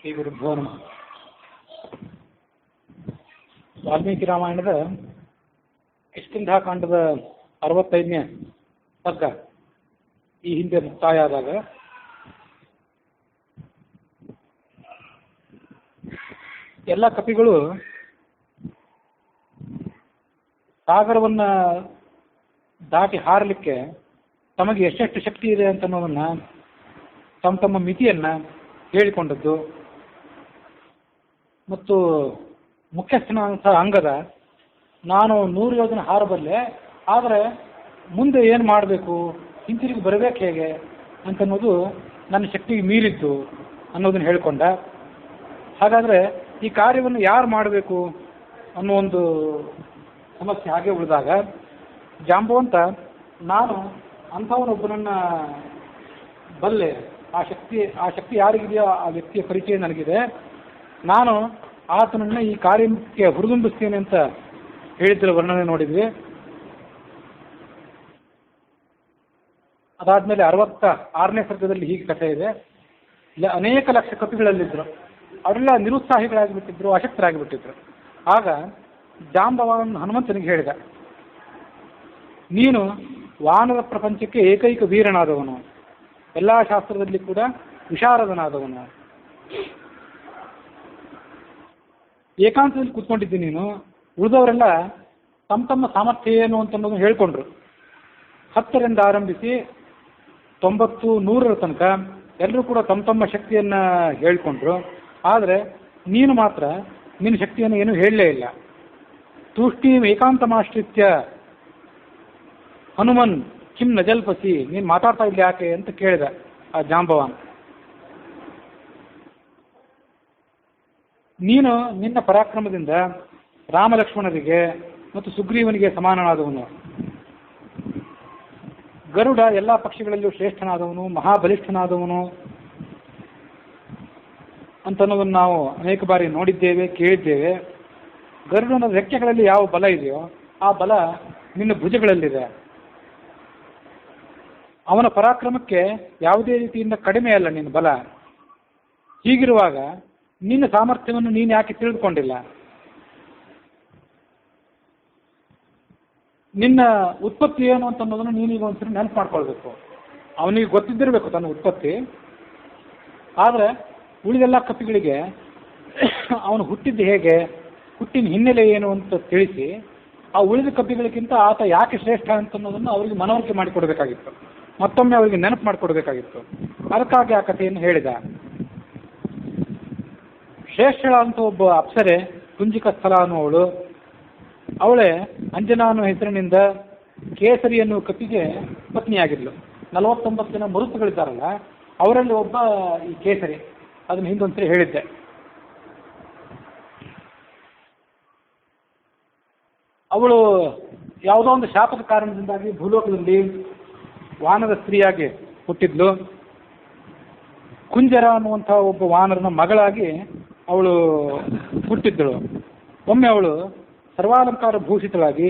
ಶ್ರೀ ಗುರುಭ್ಯೋ ನಮಃ. ವಾಲ್ಮೀಕಿ ರಾಮಾಯಣದ ಕಿಷ್ಕಿಂಧಾಕಾಂಡದ 65ನೇ ಸರ್ಗ ಈ ಹಿಂದೆ ಮುಕ್ತಾಯ ಆದಾಗ ಎಲ್ಲ ಕಪಿಗಳು ಸಾಗರವನ್ನ ದಾಟಿ ಹಾರಲಿಕ್ಕೆ ತಮಗೆ ಎಷ್ಟೆಷ್ಟು ಶಕ್ತಿ ಇದೆ ಅಂತ ಅನ್ನೋದನ್ನ ತಮ್ಮ ತಮ್ಮ ಮಿತಿಯನ್ನ ಹೇಳಿಕೊಂಡದ್ದು ಮತ್ತು ಮುಖ್ಯಸ್ಥನಾದಂಥ ಅಂಗದ ನಾನು 100 ಯೋಜನೆ ಹಾರಬಲ್ಲೆ, ಆದರೆ ಮುಂದೆ ಏನು ಮಾಡಬೇಕು, ಹಿಂತಿರುಗಿ ಬರಬೇಕು ಹೇಗೆ ಅಂತನ್ನೋದು ನನ್ನ ಶಕ್ತಿಗೆ ಮೀರಿದ್ದು ಅನ್ನೋದನ್ನು ಹೇಳಿಕೊಂಡ. ಹಾಗಾದರೆ ಈ ಕಾರ್ಯವನ್ನು ಯಾರು ಮಾಡಬೇಕು ಅನ್ನೋ ಒಂದು ಸಮಸ್ಯೆ ಹಾಗೆ ಉಳಿದಾಗ ಜಾಂಬವಂತ ನಾನು ಅಂಥವನೊಬ್ಬನನ್ನು ಬಲ್ಲೆ, ಆ ಶಕ್ತಿ ಯಾರಿಗಿದೆಯೋ ಆ ವ್ಯಕ್ತಿಯ ಪರಿಚಯ ನನಗಿದೆ, ನಾನು ಆತನನ್ನು ಈ ಕಾರ್ಯಕ್ಕೆ ಹುರಿದುಂಬಿಸ್ತೇನೆ ಅಂತ ಹೇಳಿದ್ದರ ವರ್ಣನೆ ನೋಡಿದ್ವಿ. ಅದಾದಮೇಲೆ 66ನೇ ಸರ್ಗದಲ್ಲಿ ಹೀಗೆ ಕಥೆ ಇದೆ. ಇಲ್ಲ, ಅನೇಕ ಲಕ್ಷ ಕಪಿಗಳಲ್ಲಿದ್ದರು, ಅವರೆಲ್ಲ ನಿರುತ್ಸಾಹಿಗಳಾಗಿಬಿಟ್ಟಿದ್ರು, ಅಶಕ್ತರಾಗಿಬಿಟ್ಟಿದ್ರು. ಆಗ ಜಾಂಬವನ ಹನುಮಂತನಿಗೆ ಹೇಳಿದ, ನೀನು ವಾನರ ಪ್ರಪಂಚಕ್ಕೆ ಏಕೈಕ ವೀರನಾದವನು, ಎಲ್ಲ ಶಾಸ್ತ್ರದಲ್ಲಿ ಕೂಡ ವಿಶಾರದನಾದವನು, ಏಕಾಂತದಲ್ಲಿ ಕೂತ್ಕೊಂಡಿದ್ದೀನಿ ನೀನು. ಉಳಿದವರೆಲ್ಲ ತಮ್ಮ ತಮ್ಮ ಸಾಮರ್ಥ್ಯ ಏನು ಅಂತನ್ನೋದನ್ನು ಹೇಳ್ಕೊಂಡ್ರು. 10ರಿಂದ ಆರಂಭಿಸಿ 90, 100ರ ತನಕ ಎಲ್ಲರೂ ಕೂಡ ತಮ್ಮ ತಮ್ಮ ಶಕ್ತಿಯನ್ನು ಹೇಳ್ಕೊಂಡ್ರು. ಆದರೆ ನೀನು ಮಾತ್ರ ನಿನ್ನ ಶಕ್ತಿಯನ್ನು ಏನೂ ಹೇಳಲೇ ಇಲ್ಲ. ತೂಷ್ಣೀಂ ಏಕಾಂತಮಾಶ್ರಿತ್ಯ ಹನುಮನ್ ಕಿಂ ನಜಲ್ಪಸಿ, ನೀನು ಮಾತಾಡ್ತಾ ಇಲ್ಲ ಯಾಕೆ ಅಂತ ಕೇಳಿದ ಆ ಜಾಂಬವಾನ್. ನೀನು ನಿನ್ನ ಪರಾಕ್ರಮದಿಂದ ರಾಮಲಕ್ಷ್ಮಣರಿಗೆ ಮತ್ತು ಸುಗ್ರೀವನಿಗೆ ಸಮಾನನಾದವನು. ಗರುಡ ಎಲ್ಲ ಪಕ್ಷಿಗಳಲ್ಲೂ ಶ್ರೇಷ್ಠನಾದವನು, ಮಹಾಬಲಿಷ್ಠನಾದವನು ಅಂತನ್ನೋದನ್ನು ನಾವು ಅನೇಕ ಬಾರಿ ನೋಡಿದ್ದೇವೆ, ಕೇಳಿದ್ದೇವೆ. ಗರುಡನ ರೆಕ್ಕೆಗಳಲ್ಲಿ ಯಾವ ಬಲ ಇದೆಯೋ ಆ ಬಲ ನಿನ್ನ ಭುಜಗಳಲ್ಲಿದೆ. ಅವನ ಪರಾಕ್ರಮಕ್ಕೆ ಯಾವುದೇ ರೀತಿಯಿಂದ ಕಡಿಮೆ ಅಲ್ಲ ನಿನ್ನ ಬಲ. ಹೀಗಿರುವಾಗ ನಿನ್ನ ಸಾಮರ್ಥ್ಯವನ್ನು ನೀನು ಯಾಕೆ ತಿಳಿದುಕೊಂಡಿಲ್ಲ? ನಿನ್ನ ಉತ್ಪತ್ತಿ ಏನು ಅಂತ ಅನ್ನೋದನ್ನು ನೀನೀಗ ಒಂದ್ಸರಿ ನೆನಪು ಮಾಡ್ಕೊಳ್ಬೇಕು. ಅವನಿಗೆ ಗೊತ್ತಿದ್ದಿರಬೇಕು ತನ್ನ ಉತ್ಪತ್ತಿ. ಆದರೆ ಉಳಿದೆಲ್ಲ ಕಪಿಗಳಿಗೆ ಅವನು ಹುಟ್ಟಿದ್ದು ಹೇಗೆ, ಹುಟ್ಟಿನ ಹಿನ್ನೆಲೆ ಏನು ಅಂತ ತಿಳಿಸಿ ಆ ಉಳಿದ ಕಪಿಗಳಿಗಿಂತ ಆತ ಯಾಕೆ ಶ್ರೇಷ್ಠ ಅಂತ ಅನ್ನೋದನ್ನು ಅವರಿಗೆ ಮನವರಿಕೆ ಮಾಡಿಕೊಡ್ಬೇಕಾಗಿತ್ತು, ಮತ್ತೊಮ್ಮೆ ಅವರಿಗೆ ನೆನಪು ಮಾಡಿಕೊಡ್ಬೇಕಾಗಿತ್ತು. ಅದಕ್ಕಾಗಿ ಆ ಕಥೆಯನ್ನು ಹೇಳಿದ. ಶ್ರೇಷ್ಠಳಂತ ಒಬ್ಬ ಅಪ್ಸರೆ ಕುಂಜಿಕ ಸ್ಥಳ ಅನ್ನುವವಳು, ಅವಳೇ ಅಂಜನಾ ಅನ್ನೋ ಹೆಸರಿನಿಂದ ಕೇಸರಿ ಅನ್ನುವ ಕಪಿಗೆ ಪತ್ನಿಯಾಗಿದ್ಲು. 49 ಜನ ಮರುತುಗಳಿದ್ದಾರಲ್ಲ, ಅವರಲ್ಲಿ ಒಬ್ಬ ಈ ಕೇಸರಿ. ಅದನ್ನು ಹಿಂದೊಂದ್ಸರಿ ಹೇಳಿದ್ದೆ. ಅವಳು ಯಾವುದೋ ಒಂದು ಶಾಪದ ಕಾರಣದಿಂದಾಗಿ ಭೂಲೋಕದಲ್ಲಿ ವಾನರ ಸ್ತ್ರೀಯಾಗಿ ಹುಟ್ಟಿದ್ಲು. ಕುಂಜರ ಅನ್ನುವಂಥ ಒಬ್ಬ ವಾನರನ ಮಗಳಾಗಿ ಅವಳು ಹುಟ್ಟಿದ್ದಳು. ಒಮ್ಮೆ ಅವಳು ಸರ್ವಾಲಂಕಾರ ಭೂಷಿತಳಾಗಿ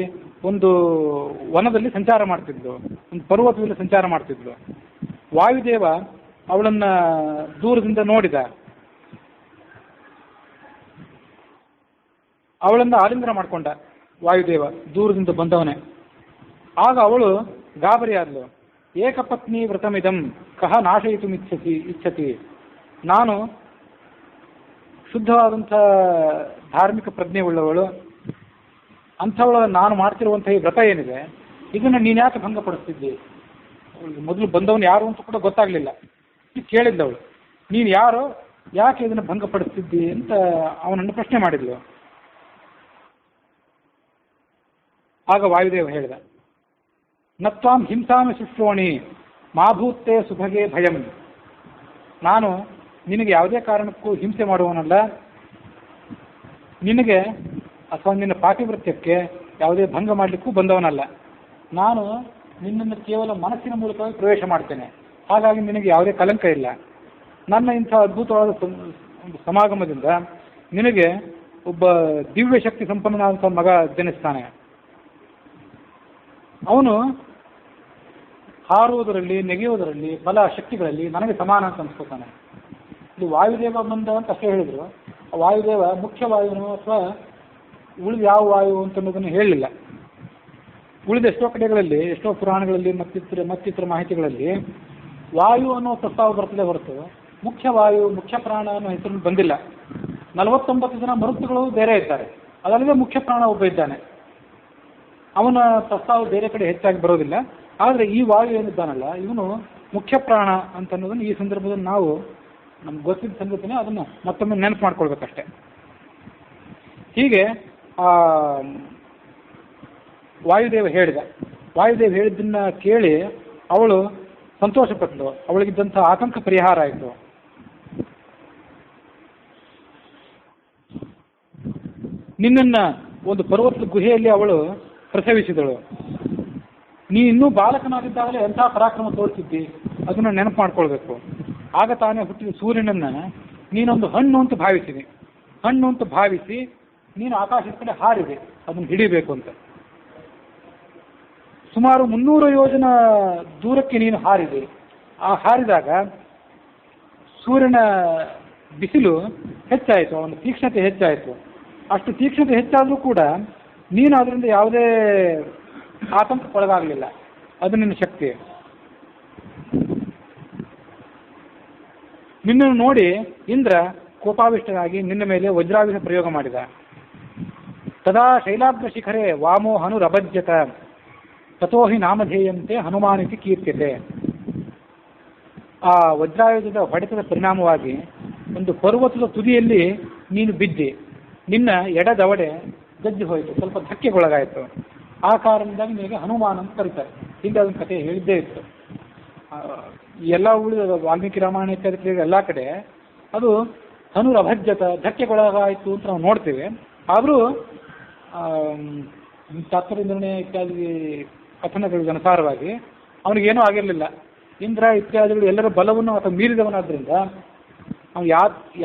ಒಂದು ವನದಲ್ಲಿ ಸಂಚಾರ ಮಾಡ್ತಿದ್ಲು, ಒಂದು ಪರ್ವತದಲ್ಲಿ ಸಂಚಾರ ಮಾಡ್ತಿದ್ಲು. ವಾಯುದೇವ ಅವಳನ್ನು ದೂರದಿಂದ ನೋಡಿದ. ಅವಳನ್ನು ಆಲಿಂಗನ ಮಾಡಿಕೊಂಡ ವಾಯುದೇವ, ದೂರದಿಂದ ಬಂದವನೇ. ಆಗ ಅವಳು ಗಾಬರಿಯಾದ್ಲು. ಏಕಪತ್ನಿ ವ್ರತಮಿದಂ ಕಹ ನಾಶಯಿತು ಇಚ್ಛತಿ, ನಾನು ಶುದ್ಧವಾದಂಥ ಧಾರ್ಮಿಕ ಪ್ರಜ್ಞೆ ಉಳ್ಳವಳು, ಅಂಥವಳ ನಾನು ಮಾಡ್ತಿರುವಂಥ ಈ ವ್ರತ ಏನಿದೆ ಇದನ್ನು ನೀನು ಯಾಕೆ ಭಂಗಪಡಿಸ್ತಿದ್ದಿ? ಮೊದಲು ಬಂದವನು ಯಾರು ಅಂತ ಕೂಡ ಗೊತ್ತಾಗಲಿಲ್ಲ. ಕೇಳಿದ್ದವಳು, ನೀನು ಯಾರೋ, ಯಾಕೆ ಇದನ್ನು ಭಂಗಪಡಿಸ್ತಿದ್ದಿ ಅಂತ ಅವನನ್ನು ಪ್ರಶ್ನೆ ಮಾಡಿದ್ಲು. ಆಗ ವಾಯುದೇವ ಹೇಳಿದ, ನತ್ವಾಂ ಹಿಂಸಾಮಿ ಶುಶ್ರೋಣಿ ಮಾಭೂತ್ತೆ ಸುಭಗೆ ಭಯಂ, ನಾನು ನಿನಗೆ ಯಾವುದೇ ಕಾರಣಕ್ಕೂ ಹಿಂಸೆ ಮಾಡುವವನಲ್ಲ, ನಿನಗೆ ಅಥವಾ ನಿನ್ನ ಪಾತಿವೃತ್ಯಕ್ಕೆ ಯಾವುದೇ ಭಂಗ ಮಾಡಲಿಕ್ಕೂ ಬಂದವನಲ್ಲ. ನಾನು ನಿನ್ನನ್ನು ಕೇವಲ ಮನಸ್ಸಿನ ಮೂಲಕವಾಗಿ ಪ್ರವೇಶ ಮಾಡ್ತೇನೆ, ಹಾಗಾಗಿ ನಿನಗೆ ಯಾವುದೇ ಕಲಂಕ ಇಲ್ಲ. ನನ್ನ ಇಂಥ ಅದ್ಭುತವಾದ ಒಂದು ಸಮಾಗಮದಿಂದ ನಿನಗೆ ಒಬ್ಬ ದಿವ್ಯ ಶಕ್ತಿ ಸಂಪನ್ನನಾದಂಥ ಮಗ ಜನಿಸ್ತಾನೆ. ಅವನು ಹಾರುವುದರಲ್ಲಿ, ನೆಗೆಯುವುದರಲ್ಲಿ, ಬಲ ಶಕ್ತಿಗಳಲ್ಲಿ ನನಗೆ ಸಮಾನ ಅಂತ ಅನ್ಸ್ಕೊತಾನೆ. ಇದು ವಾಯುದೇವ ಬಂದ ಅಂತ ಅಷ್ಟೇ ಹೇಳಿದರು. ವಾಯುದೇವ ಮುಖ್ಯ ವಾಯುನೋ ಅಥವಾ ಉಳಿದ ಯಾವ ವಾಯು ಅಂತನ್ನೋದನ್ನು ಹೇಳಲಿಲ್ಲ. ಉಳಿದ ಎಷ್ಟೋ ಕಡೆಗಳಲ್ಲಿ, ಎಷ್ಟೋ ಪುರಾಣಗಳಲ್ಲಿ ಮತ್ತಿತರ ಮಾಹಿತಿಗಳಲ್ಲಿ ವಾಯು ಅನ್ನೋ ಪ್ರಸ್ತಾವ ಬರ್ತದೆ ಹೊರತು ಮುಖ್ಯ ವಾಯು, ಮುಖ್ಯ ಪ್ರಾಣ ಅನ್ನೋ ಹೆಸರು ಬಂದಿಲ್ಲ. 49 ಜನ ಮರುತ್ತುಗಳು ಬೇರೆ ಇದ್ದಾರೆ, ಅದಲ್ಲದೆ ಮುಖ್ಯ ಪ್ರಾಣ ಒಬ್ಬ ಇದ್ದಾನೆ. ಅವನ ಪ್ರಸ್ತಾವ ಬೇರೆ ಕಡೆ ಹೆಚ್ಚಾಗಿ ಬರೋದಿಲ್ಲ. ಆದರೆ ಈ ವಾಯು ಏನಿದ್ದಾನಲ್ಲ, ಇವನು ಮುಖ್ಯ ಪ್ರಾಣ ಅಂತ ಅನ್ನೋದನ್ನು ಈ ಸಂದರ್ಭದಲ್ಲಿ ನಾವು ನಮ್ಗೆ ಗೊತ್ತಿದ್ದ ಸಂಗತಿನೇ ಅದನ್ನು ಮತ್ತೊಮ್ಮೆ ನೆನಪು ಮಾಡ್ಕೊಳ್ಬೇಕಷ್ಟೆ. ಹೀಗೆ ವಾಯುದೇವ ಹೇಳಿದ. ವಾಯುದೇವ ಹೇಳಿದ್ದನ್ನು ಕೇಳಿ ಅವಳು ಸಂತೋಷಪಟ್ಟಳು. ಅವಳಿಗಿದ್ದಂಥ ಆತಂಕ ಪರಿಹಾರ ಆಯಿತು. ನಿನ್ನನ್ನು ಒಂದು ಪರ್ವತದ ಗುಹೆಯಲ್ಲಿ ಅವಳು ಪ್ರಸವಿಸಿದಳು. ನೀ ಇನ್ನೂ ಬಾಲಕನಾಗಿದ್ದಾಗಲೇ ಎಂಥ ಪರಾಕ್ರಮ ತೋರಿಸಿದ್ದಿ, ಅದನ್ನು ನೆನಪು ಮಾಡ್ಕೊಳ್ಬೇಕು. ಆಗ ತಾನೇ ಹುಟ್ಟಿದ ಸೂರ್ಯನನ್ನು ನೀನೊಂದು ಹಣ್ಣು ಅಂತ ಭಾವಿಸಿದೆ. ಹಣ್ಣು ಅಂತ ಭಾವಿಸಿ ನೀನು ಆಕಾಶದ ಕಡೆ ಹಾರಿದೆ ಅದನ್ನು ಹಿಡಿಬೇಕು ಅಂತ. ಸುಮಾರು 300 ಯೋಜನ ದೂರಕ್ಕೆ ನೀನು ಹಾರಿದೆ. ಆ ಹಾರಿದಾಗ ಸೂರ್ಯನ ಬಿಸಿಲು ಹೆಚ್ಚಾಯಿತು, ಅವನ ತೀಕ್ಷ್ಣತೆ ಹೆಚ್ಚಾಯಿತು. ಅಷ್ಟು ತೀಕ್ಷ್ಣತೆ ಹೆಚ್ಚಾದರೂ ಕೂಡ ನೀನು ಅದರಿಂದ ಯಾವುದೇ ಆತಂಕಕ್ಕೊಳಗಾಗಲಿಲ್ಲ. ಅದು ನಿನ್ನ ಶಕ್ತಿ. ನಿನ್ನನ್ನು ನೋಡಿ ಇಂದ್ರ ಕೋಪಾವಿಷ್ಟನಾಗಿ ನಿನ್ನ ಮೇಲೆ ವಜ್ರಾಯುಧ ಪ್ರಯೋಗ ಮಾಡಿದ. ತದಾ ಶೈಲಾಗ್ರ ಶಿಖರೆ ವಾಮೋ ಹನುರಭಜ್ಯತ ತಥೋ ಹಿ ನಾಮಧೇಯಂತೆ ಹನುಮಾನಿತಿ ಕೀರ್ತ್ಯತೆ. ಆ ವಜ್ರಾಯುಧದ ಹೊಡೆತದ ಪರಿಣಾಮವಾಗಿ ಒಂದು ಪರ್ವತದ ತುದಿಯಲ್ಲಿ ನೀನು ಬಿದ್ದಿ. ನಿನ್ನ ಎಡದವಡೆ ಗಜ್ಜಿ ಹೋಯಿತು, ಸ್ವಲ್ಪ ಧಕ್ಕೆಗೊಳಗಾಯಿತು. ಆ ಕಾರಣದಿಂದಾಗಿ ನಿನಗೆ ಹನುಮಾನ್ ಅಂತ ಕರೀತಾರೆ. ಹಿಂದೆ ಅದೊಂದು ಕಥೆ ಹೇಳಿದ್ದೇ ಇತ್ತು. ಎಲ್ಲ ಉಳಿದ ವಾಲ್ಮೀಕಿ ರಾಮಾಯಣ ಇತ್ಯಾದಿ ಎಲ್ಲ ಕಡೆ ಅದು ಹನುರಭಜ್ಯತ, ಧಕ್ಕೆಗೊಳಗಾಯಿತು ಅಂತ ನಾವು ನೋಡ್ತೇವೆ. ಆದರೂ ತಾತ್ಪರ್ಯ ಇತ್ಯಾದಿ ಕಥನಗಳಿಗೆ ಅನುಸಾರವಾಗಿ ಅವನಿಗೇನೂ ಆಗಿರಲಿಲ್ಲ. ಇಂದ್ರ ಇತ್ಯಾದಿಗಳು ಎಲ್ಲರ ಬಲವನ್ನು ಆತ ಮೀರಿದವನಾದ್ರಿಂದ ಅವನು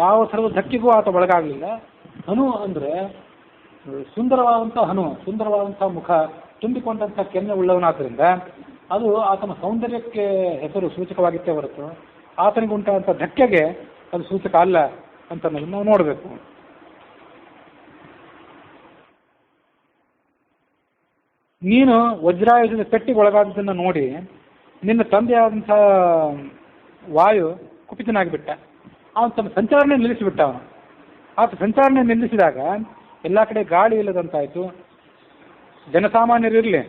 ಯಾವ ಥರದ ಧಕ್ಕೆಗೂ ಆತ ಒಳಗಾಗಲಿಲ್ಲ. ಹನು ಅಂದರೆ ಸುಂದರವಾದಂಥ ಹನು, ಸುಂದರವಾದಂಥ ಮುಖ, ತುಂಬಿಕೊಂಡಂಥ ಕೆನ್ನೆ ಉಳ್ಳವನಾದ್ದರಿಂದ ಅದು ಆತನ ಸೌಂದರ್ಯಕ್ಕೆ ಹೆಸರು ಸೂಚಕವಾಗಿತ್ತೇ ಹೊರತು ಆತನಿಗುಂಟಾದಂಥ ಧಕ್ಕೆಗೆ ಅದು ಸೂಚಕ ಅಲ್ಲ ಅಂತ ನಾವು ನೋಡಬೇಕು. ನೀನು ವಜ್ರಾಯುಧದ ಪೆಟ್ಟಿಗೊಳಗಾದದನ್ನು ನೋಡಿ ನಿನ್ನ ತಂದೆಯಾದಂಥ ವಾಯು ಕುಪಿತನಾಗಿಬಿಟ್ಟ. ಅವನು ತನ್ನ ಸಂಚಾರನೆ ನಿಲ್ಲಿಸಿಬಿಟ್ಟ. ಆತ ಸಂಚಾರನೆ ನಿಲ್ಲಿಸಿದಾಗ ಎಲ್ಲ ಕಡೆ ಗಾಳಿ ಇಲ್ಲದಂತಾಯಿತು. ಜನಸಾಮಾನ್ಯರಿರಲಿ,